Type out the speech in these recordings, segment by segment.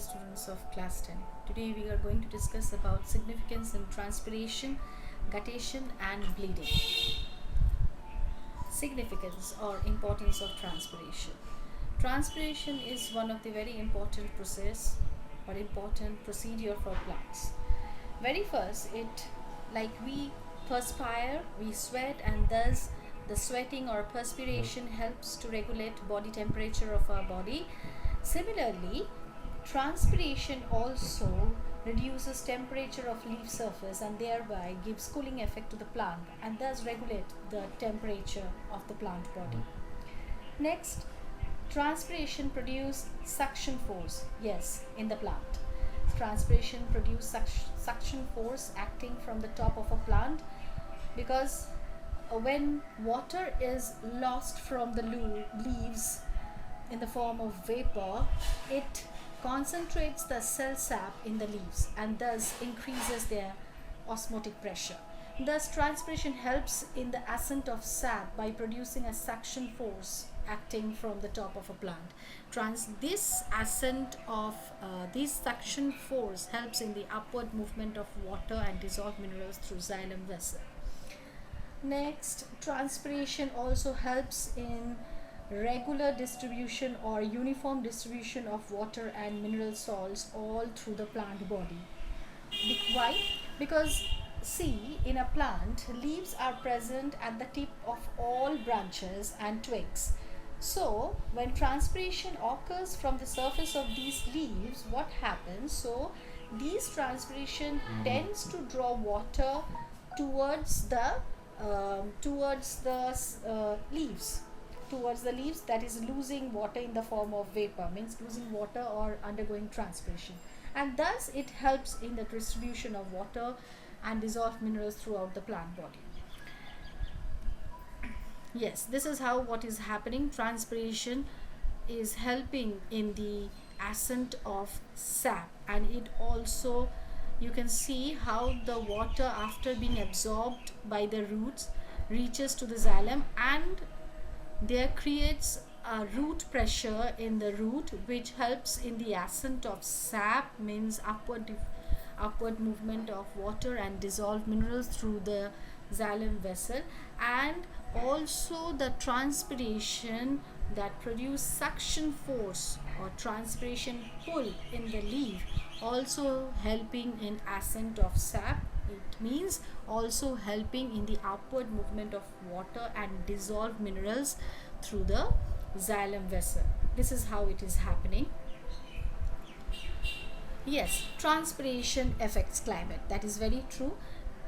students of class 10. Today we are going to discuss about significance in transpiration, guttation and bleeding. Significance or importance of transpiration. Transpiration is one of the very important process or important procedure for plants. Very first, we perspire, we sweat, and thus the sweating or perspiration helps to regulate body temperature of our body. Similarly, transpiration also reduces temperature of leaf surface and thereby gives cooling effect to the plant and thus regulate the temperature of the plant body. Next, transpiration produce suction force. Yes, in the plant. Transpiration produce suction force acting from the top of a plant because when water is lost from the leaves in the form of vapor, it concentrates the cell sap in the leaves and thus increases their osmotic pressure. Thus, transpiration helps in the ascent of sap by producing a suction force acting from the top of a plant. This ascent of this suction force helps in the upward movement of water and dissolved minerals through xylem vessel. Next, transpiration also helps in regular distribution or uniform distribution of water and mineral salts all through the plant body. Why? Because see, in a plant, leaves are present at the tip of all branches and twigs. So, when transpiration occurs from the surface of these leaves, what happens? So, these transpiration tends to draw water towards the leaves, that is losing water in the form of vapor, means losing water or undergoing transpiration, and thus it helps in the distribution of water and dissolved minerals throughout the plant body. Yes, this is how what is happening. Transpiration is helping in the ascent of sap, and it also, you can see how the water after being absorbed by the roots reaches to the xylem and there creates a root pressure in the root which helps in the ascent of sap, means upward movement of water and dissolved minerals through the xylem vessel, and also the transpiration that produce suction force or transpiration pull in the leaf also helping in ascent of sap. It means also helping in the upward movement of water and dissolved minerals through the xylem vessel. This is how it is happening. Yes, transpiration affects climate. That is very true.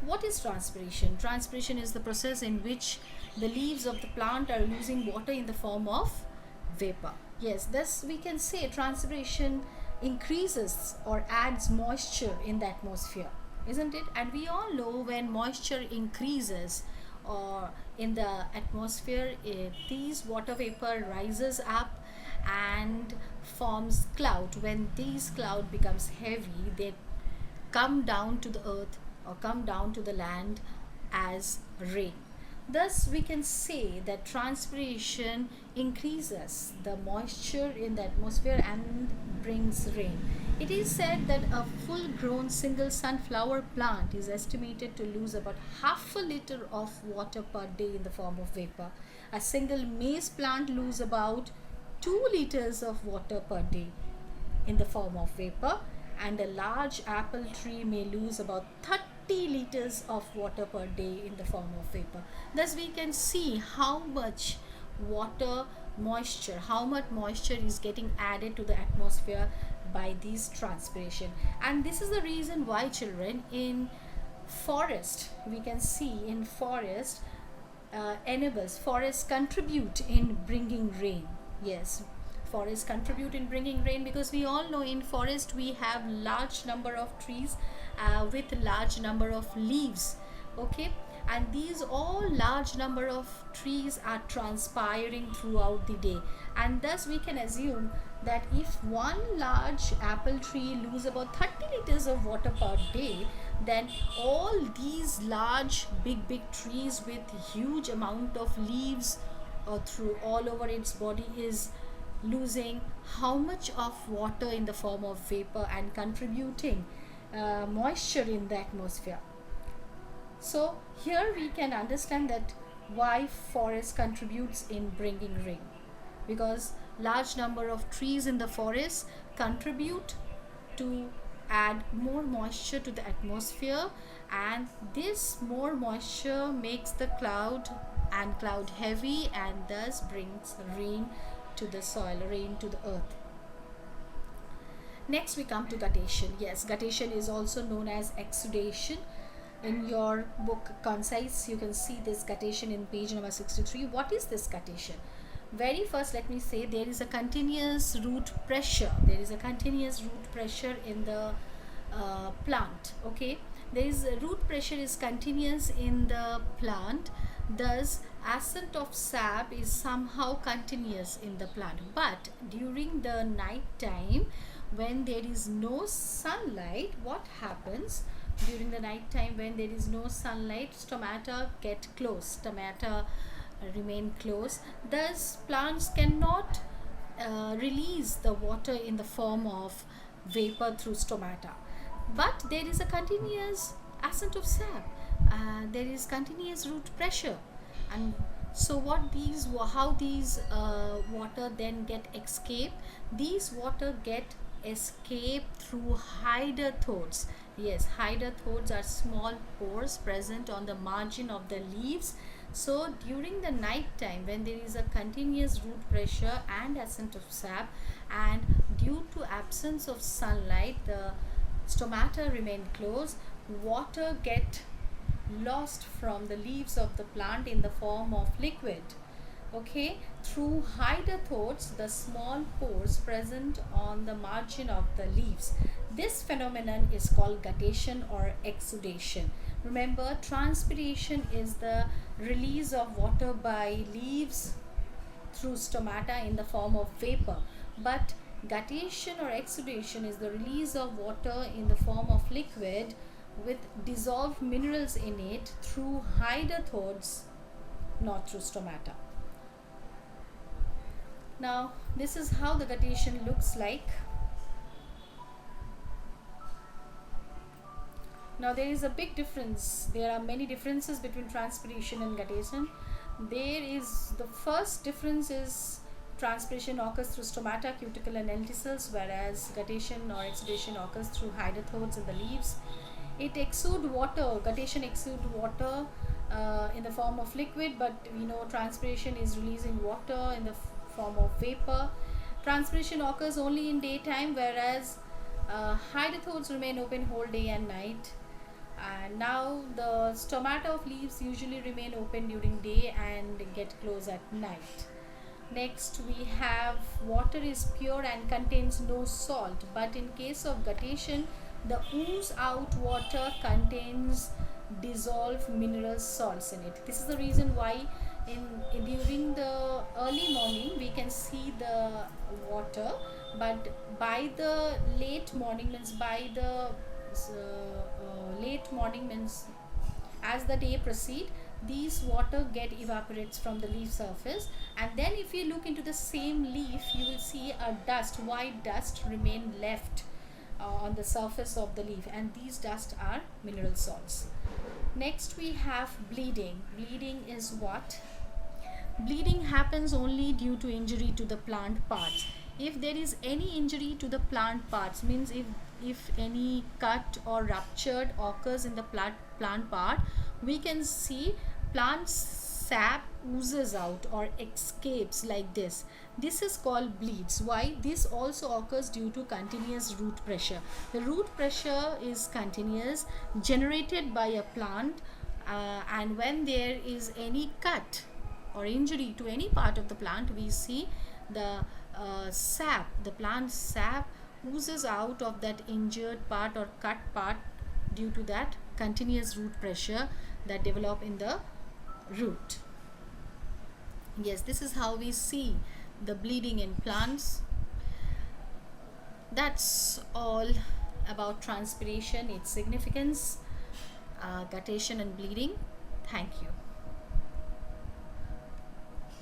What is transpiration? Transpiration is the process in which the leaves of the plant are losing water in the form of vapor. Yes, thus we can say transpiration increases or adds moisture in the atmosphere, isn't it? And we all know when moisture increases or in the atmosphere, these water vapor rises up and forms cloud. When these cloud becomes heavy, they come down to the earth or come down to the land as rain. Thus, we can say that transpiration increases the moisture in the atmosphere and brings rain. It is said that a full-grown single sunflower plant is estimated to lose about half a liter of water per day in the form of vapor. A single maize plant loses about 2 liters of water per day in the form of vapor, and a large apple tree may lose about 30 liters of water per day in the form of vapor. Thus we can see how much how much moisture is getting added to the atmosphere by this transpiration. And this is the reason why, children, in forest, we can see in forest, forests contribute in bringing rain. Yes, forests contribute in bringing rain because we all know in forest we have large number of trees with large number of leaves. Okay, and these all large number of trees are transpiring throughout the day, and thus we can assume that if one large apple tree lose about 30 liters of water per day, then all these large big trees with huge amount of leaves through all over its body is losing how much of water in the form of vapor and contributing moisture in the atmosphere. So here we can understand that why forest contributes in bringing rain, because large number of trees in the forest contribute to add more moisture to the atmosphere, and this more moisture makes the cloud and cloud heavy and thus brings rain to the soil, rain to the earth. Next we come to guttation. Yes, guttation is also known as exudation. In your book Concise, you can see this guttation in page number 63. What is this guttation? Very first, let me say there is a continuous root pressure. There is a continuous root pressure in the plant. Okay, there is root pressure is continuous in the plant. Thus, ascent of sap is somehow continuous in the plant. But during the night time, when there is no sunlight, what happens? During the night time when there is no sunlight, stomata get closed, stomata remain closed, thus plants cannot release the water in the form of vapor through stomata, but there is a continuous ascent of sap, there is continuous root pressure, and so how these water then get escaped? These water get escaped through hydrothodes. Yes, hydrothodes are small pores present on the margin of the leaves. So during the night time when there is a continuous root pressure and ascent of sap, and due to absence of sunlight, the stomata remain closed, water get lost from the leaves of the plant in the form of liquid. Okay, through hydrothodes, the small pores present on the margin of the leaves. This phenomenon is called guttation or exudation. Remember, transpiration is the release of water by leaves through stomata in the form of vapor, but guttation or exudation is the release of water in the form of liquid with dissolved minerals in it through hydrothodes, not through stomata. Now this is how the guttation looks like. Now there is a big difference. There are many differences between transpiration and guttation. The first difference is transpiration occurs through stomata, cuticle and lenticels, whereas guttation or exudation occurs through hydrothodes in the leaves. It exudes water. Guttation exudes water in the form of liquid, but we know transpiration is releasing water in the form of vapor. Transpiration occurs only in daytime, whereas hydrothodes remain open whole day and night. And now the stomata of leaves usually remain open during day and get closed at night. Next we have water is pure and contains no salt, but in case of guttation, the ooze out water contains dissolved mineral salts in it. This is the reason why during the early morning we can see the water, but by the late morning means as the day proceed, these water get evaporates from the leaf surface, and then if you look into the same leaf, you will see a white dust remain left on the surface of the leaf, and these dust are mineral salts. Next we have bleeding. Bleeding is what? Bleeding happens only due to injury to the plant parts. If there is any injury to the plant parts, means if any cut or ruptured occurs in the plant part, we can see plant sap oozes out or escapes like this. This is called bleeds. Why? This also occurs due to continuous root pressure. The root pressure is continuous, generated by a plant, and when there is any cut or injury to any part of the plant, we see the plant sap oozes out of that injured part or cut part due to that continuous root pressure that develop in the root. Yes, this is how we see the bleeding in plants. That's all about transpiration, its significance, guttation and bleeding. Thank you.